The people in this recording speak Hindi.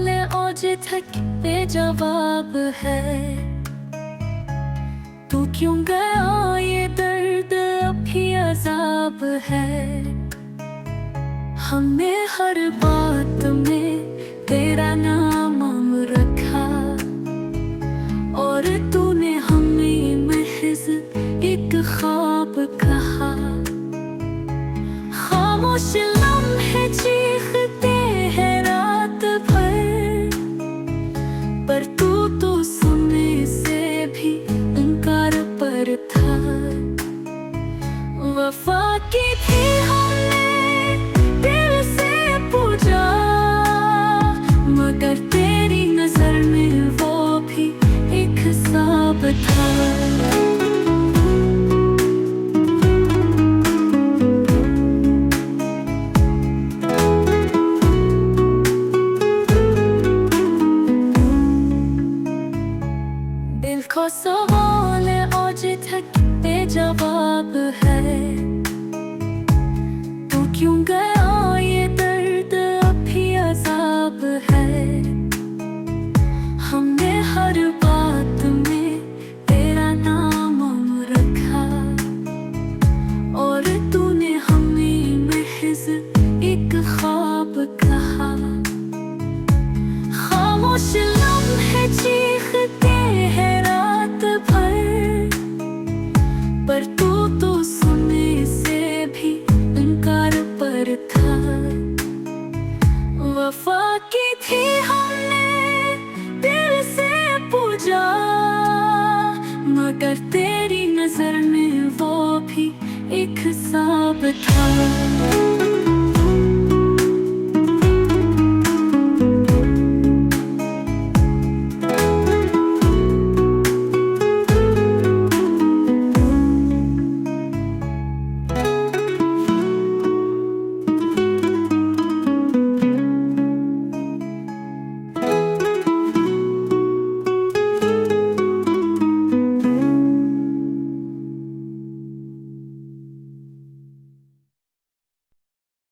सवाल और जितक बेजवाब है। तू क्यों गया, ये दर्द अब भी अज़ाब है। हमने हर बात में तेरा नाम रखा, और तूने हमें महज एक ख्वाब कहा। खामोश लम्हे चीखते हैं रात भर, पर तू तो सुनने से भी इनकार पर था। वफा की थी हमने दिल से पूजा, मगर तेरी नजर में वो भी एक हिसाब था। दिल को सवाल और जितक बेजवाब है। तू क्यों गया, ये दर्द अब भी अज़ाब है। हमने हर बात में तेरा नाम रखा, और तूने हमें महज एक ख्वाब कहा। खामोश लम्हे चीखते हैं रात भर, पर तू तो सुनने से भी इनकार पर था। वफा की थी हमने दिल से पूजा, मगर तेरी नजर में वो भी एक हिसाब था।